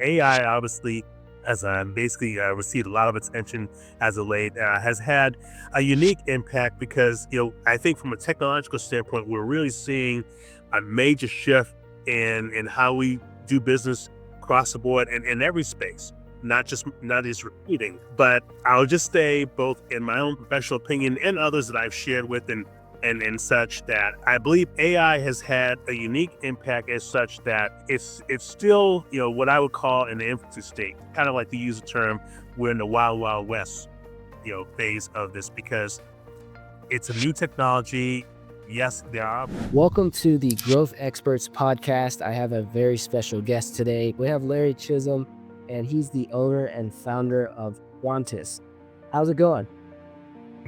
AI obviously has basically received a lot of attention as of late, has had a unique impact because, I think from a technological standpoint, we're really seeing a major shift in how we do business across the board and in every space, not just repeating. But I'll just say, both in my own professional opinion and others that I've shared with and such, that I believe AI has had a unique impact as such that it's still, what I would call in the infancy state, kind of like to use the term, we're in the wild, wild west, phase of this, because it's a new technology. Yes, there are. Welcome to the Growth Experts podcast. I have a very special guest today. We have Larry Chism, and he's the owner and founder of Quantis. How's it going?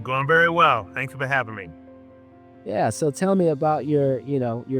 Going very well. Thanks for having me. Yeah, so tell me about your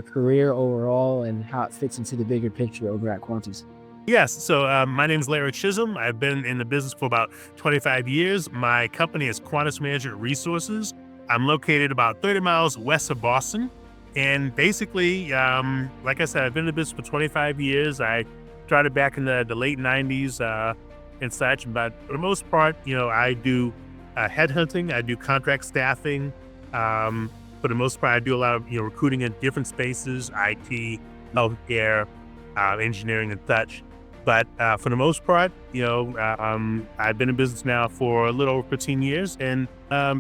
career overall and how it fits into the bigger picture over at Quantis. Yes. So my name is Larry Chism. I've been in the business for about 25 years. My company is Quantis Management Resources. I'm located about 30 miles west of Boston. And basically, like I said, I've been in the business for 25 years. I started back in the late 90s and such. But for the most part, I do headhunting. I do contract staffing. For the most part, I do a lot of recruiting in different spaces, IT, healthcare, engineering, and such. But for the most part, I've been in business now for a little over 15 years. And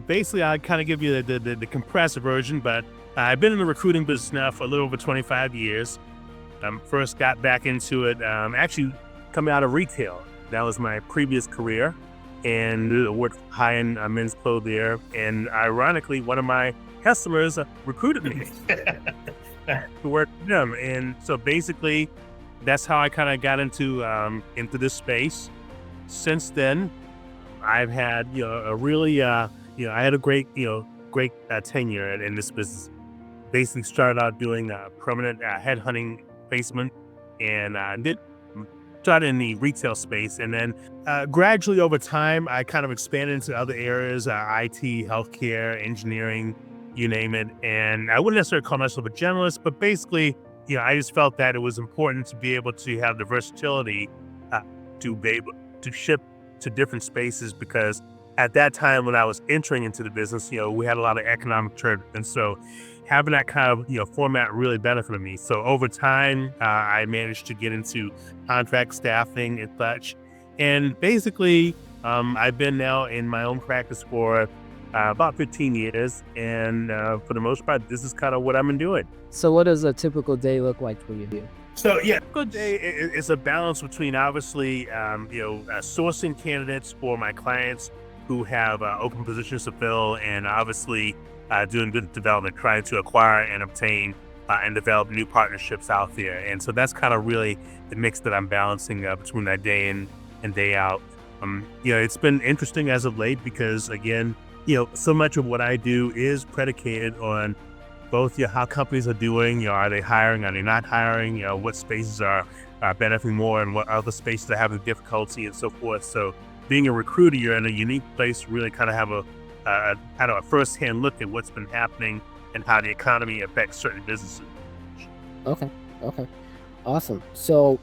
basically, I'll kind of give you the compressed version. But I've been in the recruiting business now for a little over 25 years. First got back into it, actually coming out of retail. That was my previous career. And worked high-end men's clothes there. And ironically, one of my customers recruited me to work with them. And so basically, that's how I kind of got into this space. Since then, I've had a really I had a great tenure in this business. Basically, started out doing permanent headhunting placement, and started in the retail space, and then gradually over time, I kind of expanded into other areas: IT, healthcare, engineering, you name it. And I wouldn't necessarily call myself a generalist, but basically, I just felt that it was important to be able to have the versatility to be able to ship to different spaces, because at that time when I was entering into the business, we had a lot of economic turbulence. And so having that kind of, format really benefited me. So over time, I managed to get into contract staffing and such. And basically, I've been now in my own practice for about 15 years. And for the most part, this is kind of what I've been doing. So what does a typical day look like for you? So yeah, good day is a balance between obviously, sourcing candidates for my clients who have open positions to fill, and obviously doing business development, trying to acquire and obtain and develop new partnerships out there. And so that's kind of really the mix that I'm balancing between that day in and day out. It's been interesting as of late because, again, so much of what I do is predicated on both how companies are doing. Are they hiring? Are they not hiring? What spaces are benefiting more, and what other spaces are having difficulty, and so forth. So being a recruiter, you're in a unique place to really kind of have a kind of a first-hand look at what's been happening and how the economy affects certain businesses. Okay. Awesome. So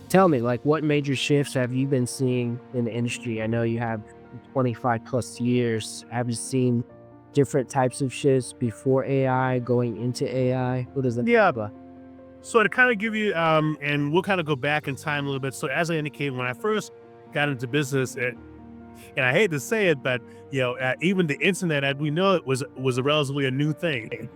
tell me, what major shifts have you been seeing in the industry? I know you have 25 plus years. Have you seen different types of shifts before AI, going into AI? What does that Yeah. So to kind of give you, and we'll kind of go back in time a little bit. So as I indicated, when I first got into business, and I hate to say it, but even the internet, as we know it, was a relatively a new thing.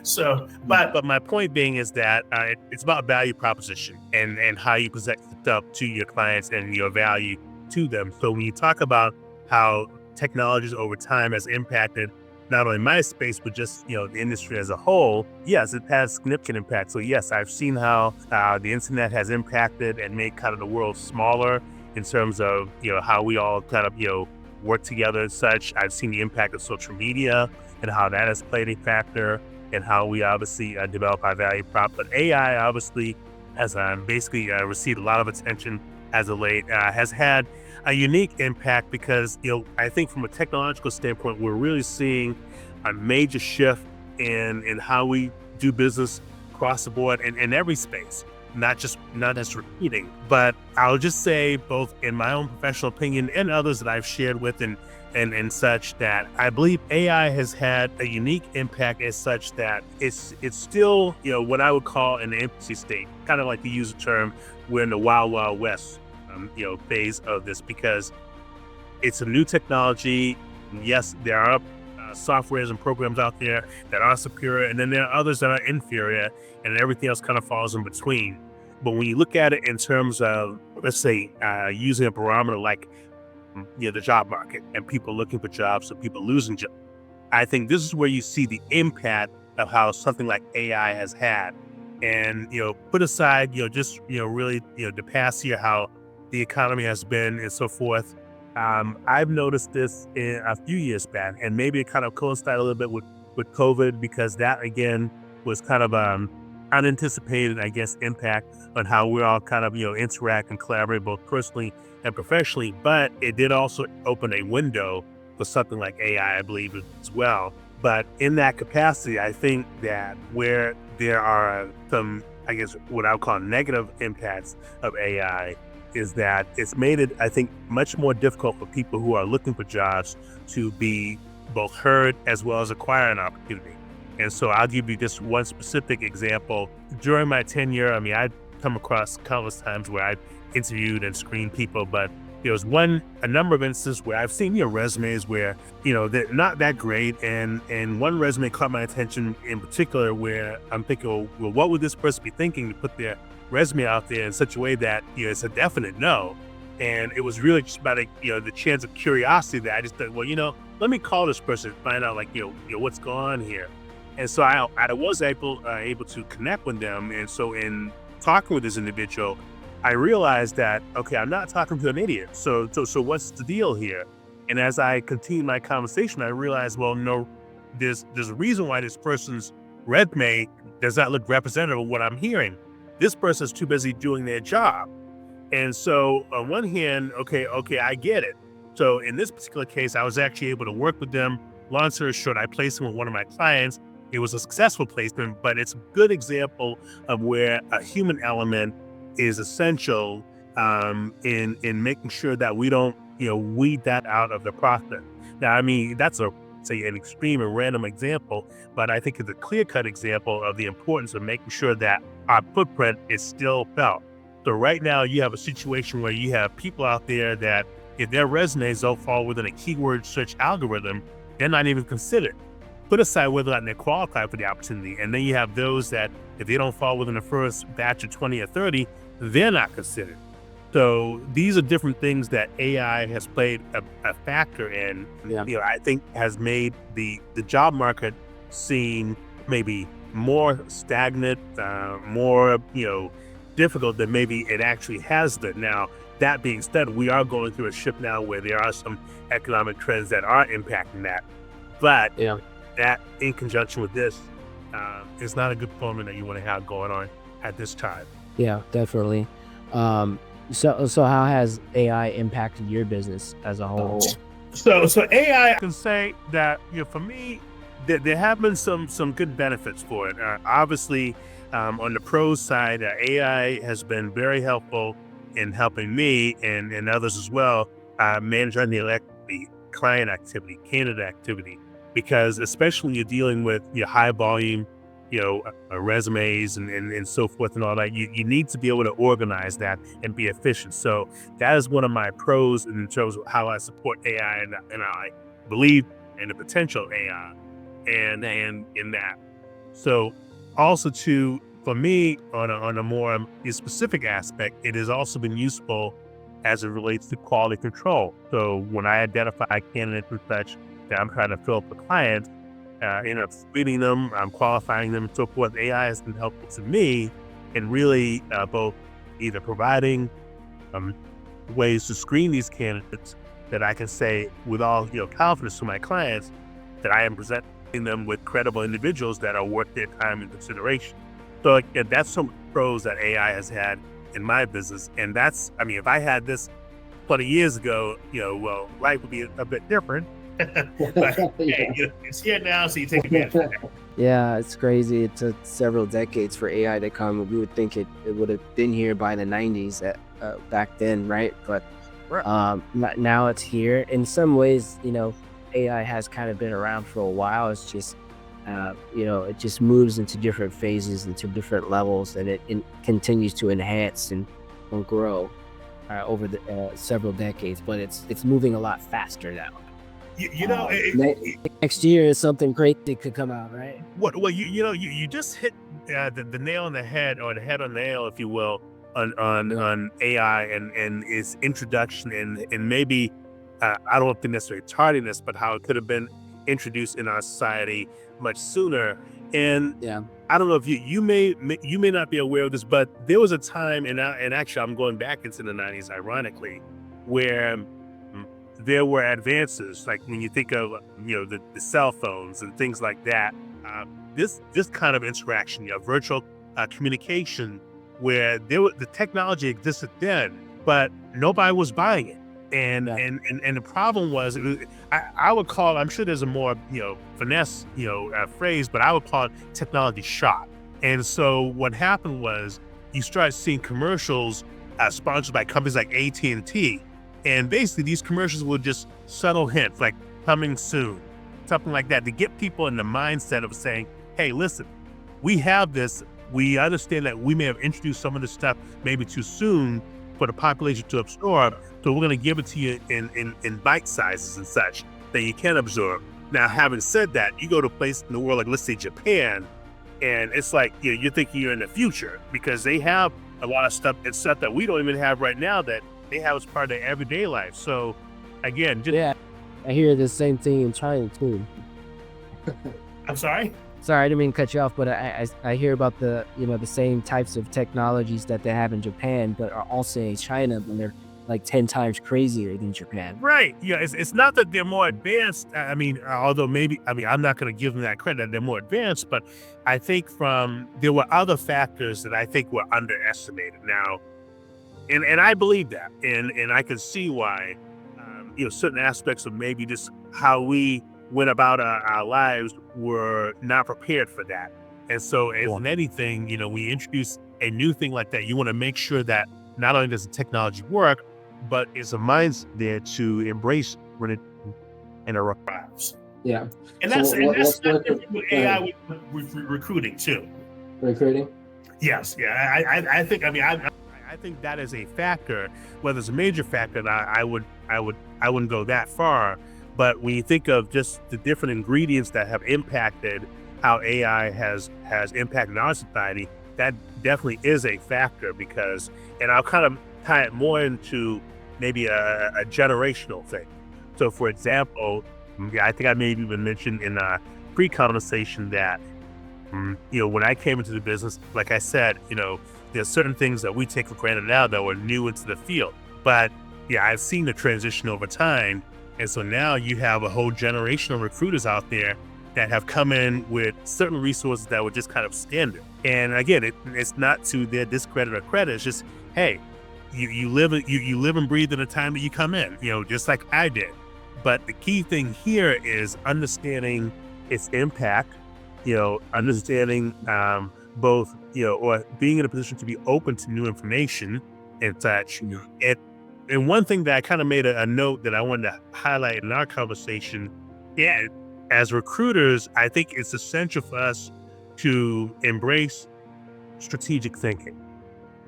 So, but my point being is that it's about value proposition and how you present stuff to your clients and your value to them. So when you talk about how technologies over time has impacted not only my space, but just, the industry as a whole, yes, it has significant impact. So yes, I've seen how the internet has impacted and made kind of the world smaller in terms of, how we all kind of, work together and such. I've seen the impact of social media and how that has played a factor, and how we obviously develop our value prop. But AI obviously has basically received a lot of attention as of late, has had a unique impact because, I think from a technological standpoint, we're really seeing a major shift in how we do business across the board in every space, not just repeating. But I'll just say, both in my own professional opinion and others that I've shared with and such, that I believe AI has had a unique impact as such that it's still, what I would call an infancy state, kind of like to use the term, we're in the wild, wild west, phase of this, because it's a new technology. Yes, there are softwares and programs out there that are superior, and then there are others that are inferior, and everything else kind of falls in between. But when you look at it in terms of, let's say, using a barometer like the job market and people looking for jobs, so people losing jobs, I think this is where you see the impact of how something like AI has had. And put aside just really the past year, how the economy has been and so forth. I've noticed this in a few years back, and maybe it kind of coincided a little bit with COVID, because that again was kind of unanticipated, I guess, impact on how we all kind of interact and collaborate both personally and professionally. But it did also open a window for something like AI, I believe, as well. But in that capacity, I think that where there are some, I guess, what I would call negative impacts of AI, is that it's made it, I think, much more difficult for people who are looking for jobs to be both heard as well as acquire an opportunity. And so I'll give you just one specific example. During my tenure, I've come across countless times where I've interviewed and screened people, but there was a number of instances where I've seen resumes where, they're not that great. And one resume caught my attention in particular, where I'm thinking, well, what would this person be thinking to put their resume out there in such a way that, it's a definite no. And it was really just about, the chance of curiosity that I just thought, well, let me call this person and find out, what's going on here. And so I was able to connect with them. And so in talking with this individual, I realized that, okay, I'm not talking to an idiot. So what's the deal here? And as I continued my conversation, I realized, well, no, there's a reason why this person's resume does not look representative of what I'm hearing. This person's too busy doing their job. And so on one hand, okay, I get it. So in this particular case, I was actually able to work with them. Long story short, I placed them with one of my clients. It was a successful placement, but it's a good example of where a human element is essential in making sure that we don't weed that out of the process. Now, that's an extreme and random example, but I think it's a clear-cut example of the importance of making sure that our footprint is still felt. So right now you have a situation where you have people out there that if their resumes don't fall within a keyword search algorithm, they're not even considered. Put aside whether or not they're qualified for the opportunity. And then you have those that if they don't fall within the first batch of 20 or 30, they're not considered. So these are different things that AI has played a factor in. Yeah. I think has made the job market seem maybe more stagnant, more difficult than maybe it actually has been. Now, that being said, we are going through a shift now where there are some economic trends that are impacting that. But that, in conjunction with this, is not a good formula that you want to have going on at this time. Yeah, definitely. So how has AI impacted your business as a whole? So AI, I can say that for me, there have been some good benefits for it. Obviously, on the pros side, AI has been very helpful in helping me and others as well manage the client activity, candidate activity, because especially when you're dealing with your high volume, resumes and so forth and all that, you need to be able to organize that and be efficient. So that is one of my pros in terms of how I support AI, and I believe in the potential of AI and in that. So also too, for me, on a more specific aspect, it has also been useful as it relates to quality control. So when I identify candidates and such that I'm trying to fill up the clients, screening them, I'm qualifying them, and so forth, AI has been helpful to me in really both either providing ways to screen these candidates that I can say with all confidence to my clients that I am presenting them with credible individuals that are worth their time and consideration. So that's some pros that AI has had in my business. And that's, if I had this 20 years ago, well, life would be a bit different. But hey, it's here now, so you take advantage of Yeah, it's crazy. It took several decades for AI to come. We would think it would have been here by the 90s back then, right? But it. now it's here. In some ways, AI has kind of been around for a while. It's just, it just moves into different phases, into different levels, and it continues to enhance and grow over the several decades. But it's moving a lot faster now. You know, Next year is something great that could come out, right? well, you just hit the nail on the head, or the head on the nail, if you will, Yeah. on AI and its introduction, and maybe I don't think necessarily tardiness, but how it could have been introduced in our society much sooner. And Yeah. I don't know if you may not be aware of this, but there was a time, and actually I'm going back into the 90s, ironically, where there were advances, like when you think of the cell phones and things like that. Uh, this kind of interaction, virtual communication, where the technology existed then, but nobody was buying it. And Yeah. and the problem was, I would call, I'm sure there's a more finesse phrase, but I would call it technology shock. And so what happened was, you started seeing commercials sponsored by companies like AT&T, and basically these commercials would just subtle hints like coming soon, something like that, to get people in the mindset of saying, hey, listen, we have this. We understand that we may have introduced some of this stuff maybe too soon for the population to absorb. So we're going to give it to you in bite sizes and such that you can absorb. Now, having said that, you go to a place in the world like, let's say, Japan, and it's like, you're thinking you're in the future, because they have a lot of stuff. It's stuff that we don't even have right now that they have as part of their everyday life. So again, just Yeah. I hear the same thing in China too. I'm sorry. Sorry, I didn't mean to cut you off, but I hear about the same types of technologies that they have in Japan, but are also in China, and they're like 10 times crazier than Japan. Right. Yeah. It's not that they're more advanced. I mean, although maybe, I mean, I'm not going to give them that credit that they're more advanced, but I think there were other factors that I think were underestimated now. And I believe that. And I can see why, certain aspects of maybe just how we went about our lives were not prepared for that. And so, as in anything, we introduce a new thing like that, you want to make sure that not only does the technology work, but is a mindset there to embrace when it and arrives. Yeah. And So that's what not different with AI with recruiting too. recruiting? Yes, yeah, I think, I think that is a factor. Whether it's a major factor, I wouldn't go that far. But when you think of just the different ingredients that have impacted how AI has impacted our society, that definitely is a factor. Because, and I'll kind of tie it more into maybe a generational thing. So, for example, I think I maybe even mentioned in a pre-conversation that when I came into the business, like I said, there's certain things that we take for granted now that were new into the field. But yeah, I've seen the transition over time. And so now you have a whole generation of recruiters out there that have come in with certain resources that were just kind of standard. And again, it's not to their discredit or credit. It's just, hey, you live and breathe in the time that you come in, just like I did. But the key thing here is understanding its impact, understanding both, or being in a position to be open to new information and such. And one thing that I kind of made a note that I wanted to highlight in our conversation, as recruiters, I think it's essential for us to embrace strategic thinking,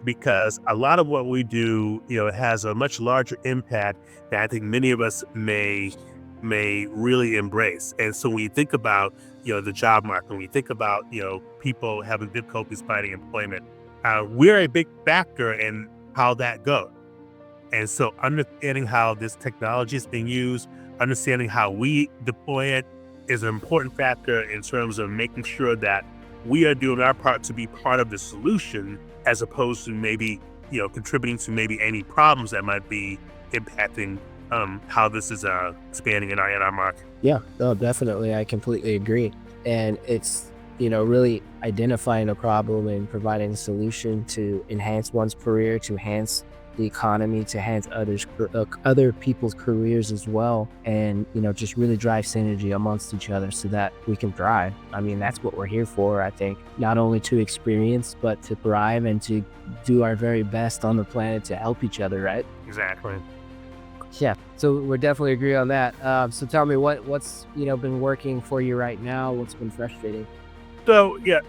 because a lot of what we do, has a much larger impact that I think many of us may really embrace. And so when you think about, the job market, when you think about, people having difficulties finding employment, we're a big factor in how that goes. And so understanding how this technology is being used, understanding how we deploy it, is an important factor in terms of making sure that we are doing our part to be part of the solution, as opposed to maybe, contributing to maybe any problems that might be impacting how this is expanding in our market. Yeah, no, definitely. I completely agree. And it's, really identifying a problem and providing a solution to enhance one's career, to enhance the economy, to enhance other people's careers as well, and just really drive synergy amongst each other so that we can thrive. I mean, that's what we're here for. I think not only to experience, but to thrive and to do our very best on the planet to help each other, right? Exactly. Yeah, so we're definitely agree on that. So tell me what's been working for you right now. What's been frustrating? So yeah,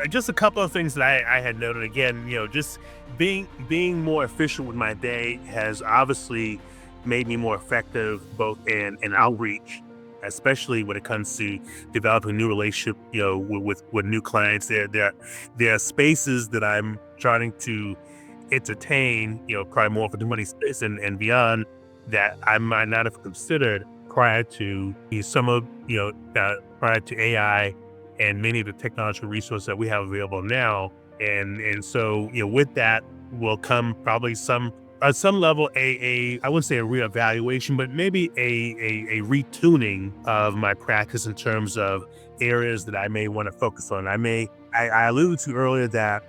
just a couple of things that I had noted. Again, just being more efficient with my day has obviously made me more effective both in outreach, especially when it comes to developing new relationship. With new clients. There are spaces that I'm starting to entertain. Probably more for the money space and beyond that I might not have considered prior to prior to AI and many of the technological resources that we have available now. And so, with that will come probably some at some level I wouldn't say a reevaluation, but maybe a retuning of my practice in terms of areas that I may want to focus on. I alluded to earlier that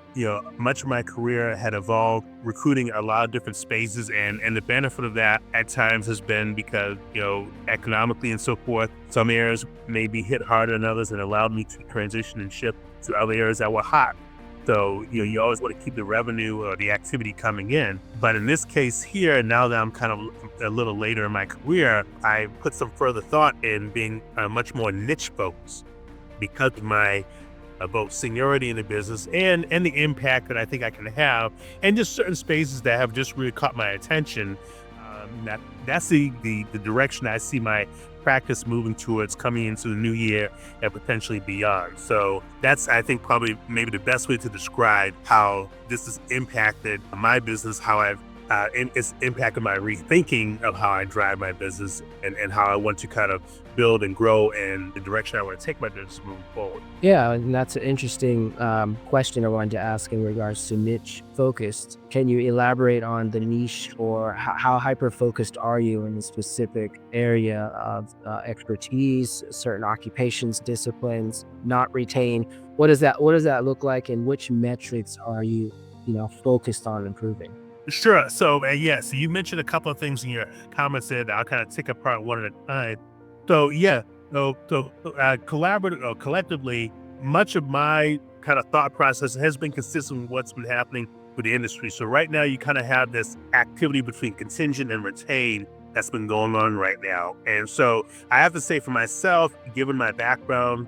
much of my career had evolved recruiting a lot of different spaces, and the benefit of that at times has been because economically and so forth, some areas may be hit harder than others, and allowed me to transition and shift to other areas that were hot. So you always want to keep the revenue or the activity coming in. But in this case here, now that I'm kind of a little later in my career, I put some further thought in being much more niche focused because of my both seniority in the business and the impact that I think I can have, and just certain spaces that have just really caught my attention. That's the direction I see my practice moving towards coming into the new year and potentially beyond. So that's, I think, probably maybe the best way to describe how this has impacted my business, how it's impacted my rethinking of how I drive my business and how I want to kind of build and grow and the direction I want to take my business moving forward. Yeah, and that's an interesting question I wanted to ask in regards to niche focused. Can you elaborate on the niche, or how hyper focused are you in a specific area of expertise, certain occupations, disciplines, not retain? What does that look like, and which metrics are you focused on improving? Sure. So, yeah, so you mentioned a couple of things in your comments there that I'll kind of take apart one at a time. So, yeah, collaborative or collectively, much of my kind of thought process has been consistent with what's been happening with the industry. So, right now, you kind of have this activity between contingent and retain that's been going on right now. And so, I have to say for myself, given my background,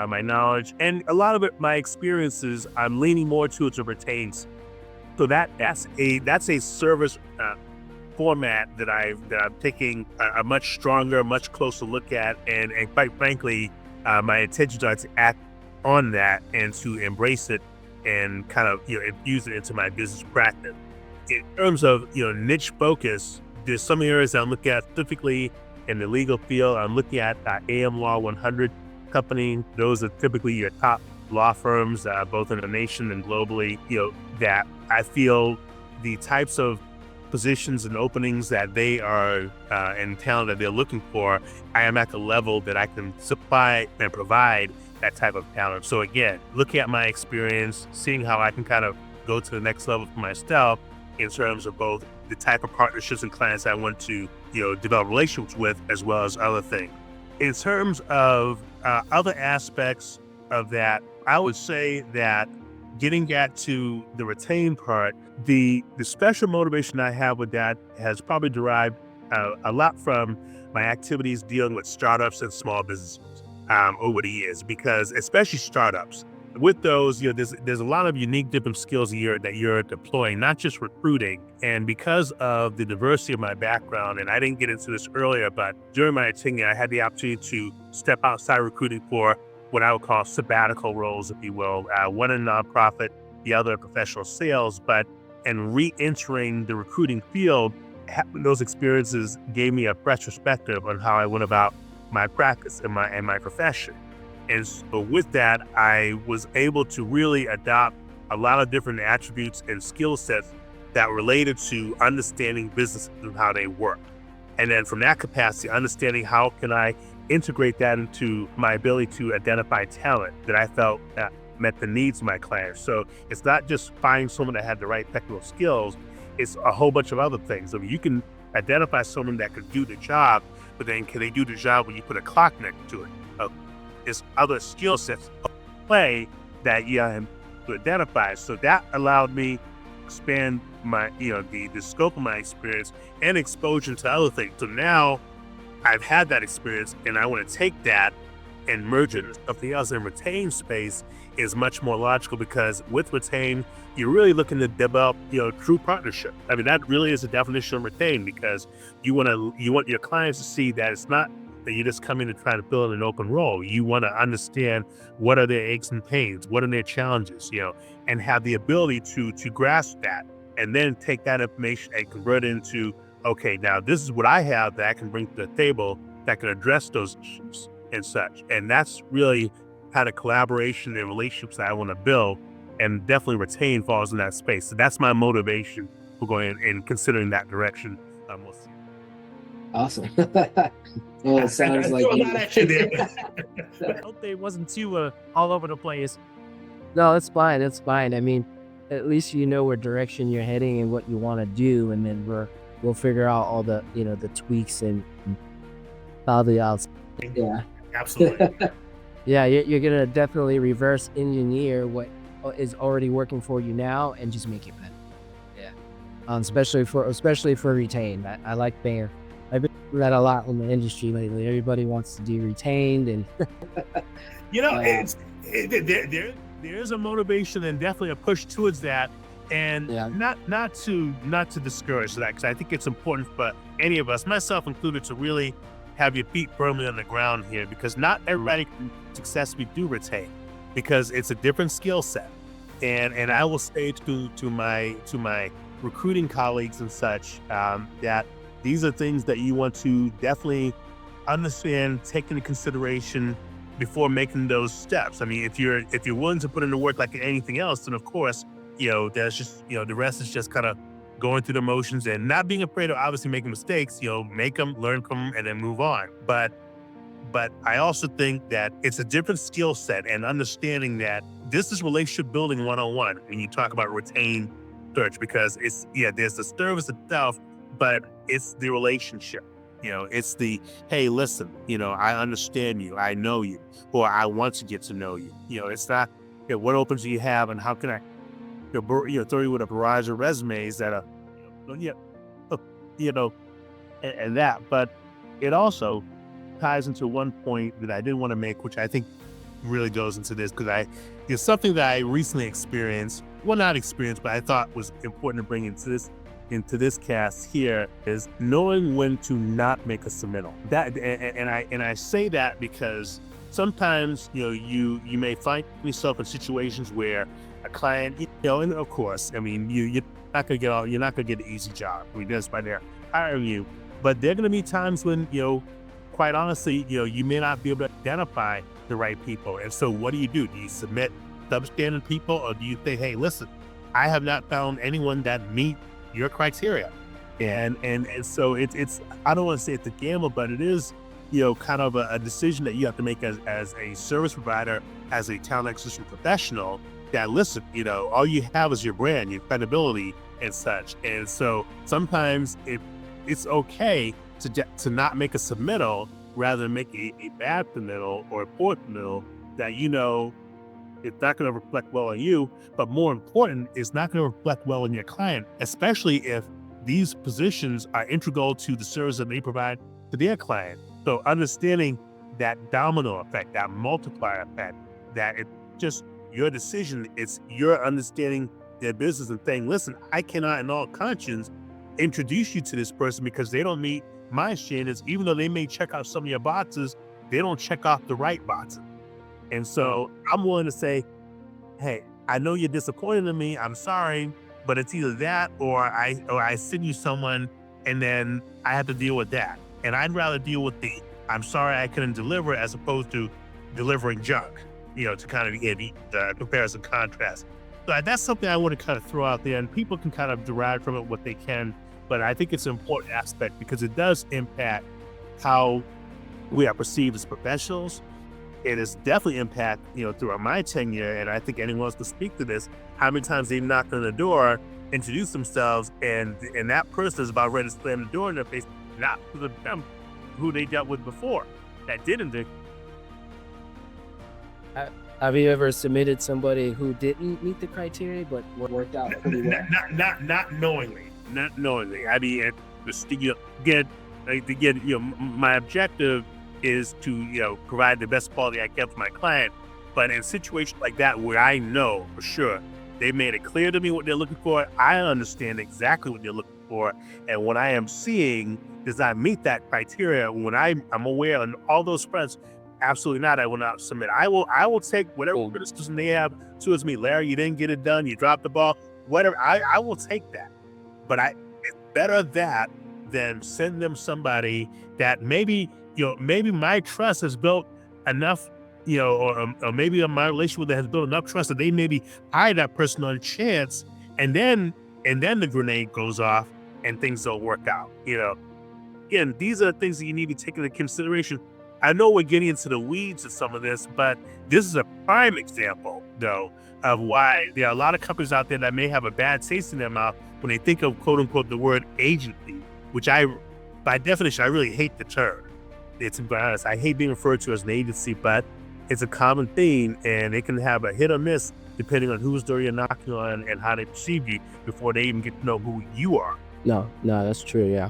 my knowledge, and a lot of it, my experiences, I'm leaning more towards a retain. So that's a service format that I'm taking a much stronger, much closer look at, and quite frankly, my intentions are to act on that and to embrace it and kind of infuse it into my business practice. In terms of niche focus, there's some areas I'm looking at specifically in the legal field. I'm looking at AM Law 100 company. Those are typically your top law firms, both in the nation and globally. That I feel the types of positions and openings that they are and talent that they're looking for, I am at the level that I can supply and provide that type of talent. So again, looking at my experience, seeing how I can kind of go to the next level for myself in terms of both the type of partnerships and clients I want to develop relationships with, as well as other things. In terms of other aspects of that, I would say that getting back to the retain part, the special motivation I have with that has probably derived a lot from my activities dealing with startups and small businesses over the years, because especially startups, with those, there's a lot of unique different skills that you're deploying, not just recruiting. And because of the diversity of my background, and I didn't get into this earlier, but during my tenure, I had the opportunity to step outside recruiting for what I would call sabbatical roles, if you will, one in nonprofit, the other in professional sales. But in re-entering the recruiting field, having those experiences gave me a fresh perspective on how I went about my practice and my profession. And so with that, I was able to really adopt a lot of different attributes and skill sets that related to understanding businesses and how they work. And then from that capacity, understanding how can I integrate that into my ability to identify talent that I felt met the needs of my clients. So it's not just finding someone that had the right technical skills, it's a whole bunch of other things. I mean, you can identify someone that could do the job, but then can they do the job when you put a clock next to it? There's other skill sets of play that you have to identify. So that allowed me to expand my, the scope of my experience and exposure to other things. So now I've had that experience and I want to take that and merge it with something else. And retain space is much more logical because with retain, you're really looking to develop, true partnership. I mean, that really is the definition of retain, because you want your clients to see that it's not that you just come in and try to fill in an open role. You want to understand what are their aches and pains, what are their challenges, and have the ability to grasp that, and then take that information and convert it into, okay, now this is what I have that I can bring to the table that can address those issues and such. And that's really kind of collaboration and relationships that I want to build, and definitely retain falls in that space. So that's my motivation for going and considering that direction. We'll see. Awesome. Well, it sounds like I'm not actually there. I hope it wasn't too all over the place. No, it's fine. It's fine. I mean, at least you know what direction you're heading and what you want to do, and then we'll figure out all the the tweaks and all the outs. Yeah, Absolutely. yeah. You're gonna definitely reverse engineer what is already working for you now and just make it better. Yeah, especially for retain. I like Banger. I've been through that a lot in the industry lately. Everybody wants to do retained, and There's a motivation and definitely a push towards that, and yeah, not to discourage that, because I think it's important for any of us, myself included, to really have your feet firmly on the ground here, because not everybody can successfully do retain, because it's a different skill set. And I will say to my recruiting colleagues and such, that these are things that you want to definitely understand, take into consideration before making those steps. I mean, if you're willing to put in the work like anything else, then of course, there's just, the rest is just kind of going through the motions and not being afraid of obviously making mistakes, make them, learn from them, and then move on. But I also think that it's a different skill set, and understanding that this is relationship building 101 when you talk about retain search, because there's the service itself, but it's the relationship. It's the, hey, listen, I understand you, I know you, or I want to get to know you. It's not, what opens do you have, and how can I, throw you with a barrage of resumes that are, and that. But it also ties into one point that I didn't want to make, which I think really goes into this, because it's something that I recently experienced. Well, not experienced, but I thought was important to bring into this cast here, is knowing when to not make a submittal. That and I say that because sometimes you may find yourself in situations where a client, and of course, I mean, you're not gonna get an easy job. I mean, that's why they're hiring you. But there are gonna be times when quite honestly, you may not be able to identify the right people. And so what do? Do you submit substandard people, or do you say, hey, listen, I have not found anyone that meet your criteria? And so it's I don't want to say it's a gamble, but it is kind of a decision that you have to make as a service provider, as a talent acquisition professional, that listen, all you have is your brand, your credibility and such. And so sometimes it's okay to not make a submittal, rather than make a bad submittal or a poor submittal that it's not going to reflect well on you, but more important, it's not going to reflect well on your client, especially if these positions are integral to the service that they provide to their client. So understanding that domino effect, that multiplier effect, that it's just your decision, it's your understanding their business and saying, listen, I cannot in all conscience introduce you to this person because they don't meet my standards. Even though they may check out some of your boxes, they don't check off the right boxes. And so I'm willing to say, hey, I know you're disappointed in me, I'm sorry, but it's either that or I send you someone and then I have to deal with that. And I'd rather deal with the I'm sorry I couldn't deliver, as opposed to delivering junk, to kind of get the comparison contrast. So that's something I want to kind of throw out there, and people can kind of derive from it what they can. But I think it's an important aspect because it does impact how we are perceived as professionals. It has definitely impact, throughout my tenure, and I think anyone else can speak to this, how many times they knocked on the door introduce themselves, and that person is about ready to slam the door in their face, not for them who they dealt with before that didn't. Uh, Have you ever submitted somebody who didn't meet the criteria but worked out pretty well? Not knowingly, not knowingly. I mean, just to get my objective is to provide the best quality I can for my client. But in situations like that where I know for sure they made it clear to me what they're looking for, I understand exactly what they're looking for, and when I am seeing does not meet that criteria, when I'm aware on all those fronts, absolutely not. I will not submit. I will take whatever criticism they have towards me. Larry, you didn't get it done. You dropped the ball. Whatever. I will take that. But it's better that than send them somebody that maybe my trust has built enough, or maybe my relationship with them has built enough trust that they maybe hire that person on a chance, and then the grenade goes off and things don't work out. Again, these are things that you need to take into consideration. I know we're getting into the weeds of some of this, but this is a prime example, though, of why there are a lot of companies out there that may have a bad taste in their mouth when they think of, quote unquote, the word agency, which by definition, I really hate the term. To be honest, I hate being referred to as an agency, but it's a common theme, and it can have a hit or miss depending on whose door you're knocking on and how they perceive you before they even get to know who you are. No, that's true. Yeah.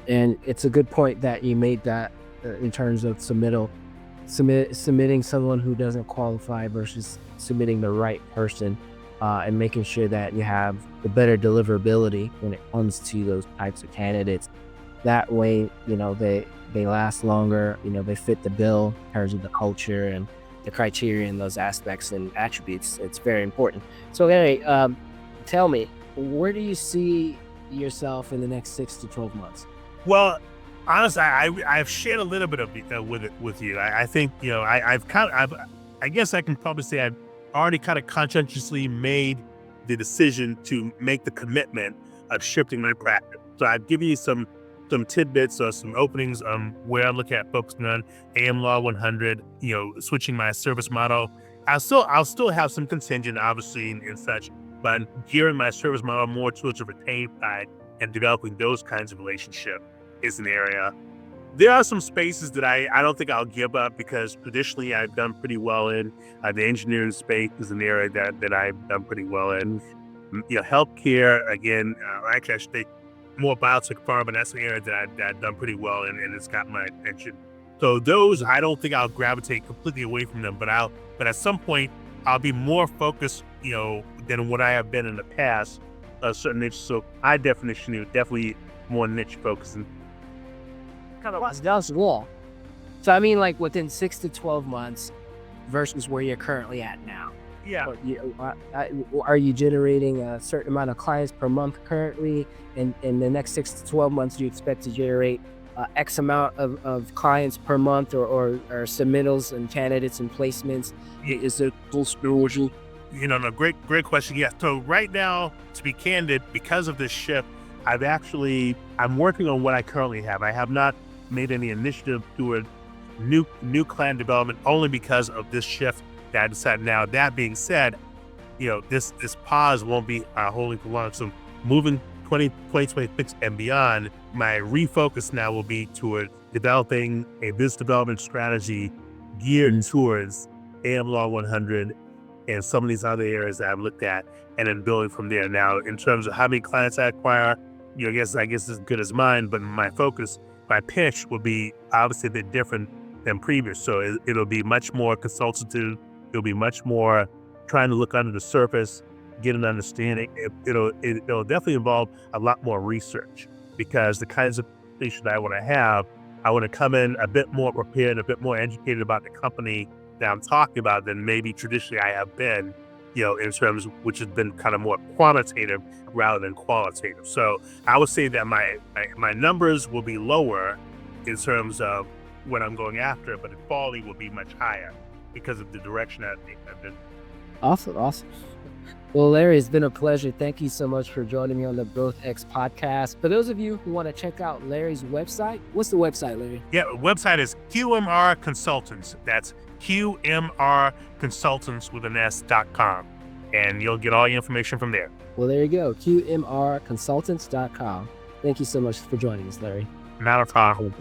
And it's a good point that you made that in terms of submitting someone who doesn't qualify versus submitting the right person, and making sure that you have the better deliverability when it comes to those types of candidates. That way, they last longer, they fit the bill in terms of the culture and the criteria and those aspects and attributes. It's very important. So Larry, tell me, where do you see yourself in the next 6 to 12 months? Well, honestly, I've shared a little bit of it with you. I think I guess I can probably say I've already kind of conscientiously made the decision to make the commitment of shifting my practice. So I've given you some tidbits or some openings on where I look at focusing on AM Law 100. Switching my service model. I'll still have some contingent, obviously, and such, but gearing my service model more towards the retained side and developing those kinds of relationships is an area. There are some spaces that I don't think I'll give up because traditionally I've done pretty well in. The engineering space is an area that I've done pretty well in. Healthcare, again, actually I should say more biotech pharma, that's an area that I've done pretty well in, and it's got my attention. So those, I don't think I'll gravitate completely away from them, but at some point I'll be more focused, than what I have been in the past, a certain niche. So I definitely more niche focusing. Kind of that's wall. So I mean, like within 6 to 12 months versus where you're currently at now. Yeah. Are you generating a certain amount of clients per month currently? And in the next 6 to 12 months, do you expect to generate X amount of clients per month or submittals and candidates and placements? Is it full spiritual? No, great question. Yeah. So right now, to be candid, because of this shift, I'm working on what I currently have. I have not made any initiative toward new client development only because of this shift that I decided. Now, that being said, this pause won't be holding for long. So moving 2026 and beyond, my refocus now will be toward developing a business development strategy geared towards AM Law 100 and some of these other areas that I've looked at, and then building from there. Now, in terms of how many clients I acquire, I guess as good as mine, but my pitch will be obviously a bit different than previous. So it'll be much more consultative. It'll be much more trying to look under the surface, get an understanding. It'll definitely involve a lot more research, because the kinds of conversations I want to have, I want to come in a bit more prepared, a bit more educated about the company that I'm talking about than maybe traditionally I have been, in terms which has been kind of more quantitative rather than qualitative. So I would say that my numbers will be lower in terms of what I'm going after, but the quality will be much higher because of the direction I've been. Awesome. Well, Larry, it's been a pleasure. Thank you so much for joining me on the Growth X podcast. For those of you who want to check out Larry's website, what's the website, Larry? Yeah, the website is QMR Consultants. That's QMR Consultants with an S.com. and you'll get all your information from there. Well, there you go. QMRconsultants.com. Thank you so much for joining us, Larry. Not a problem.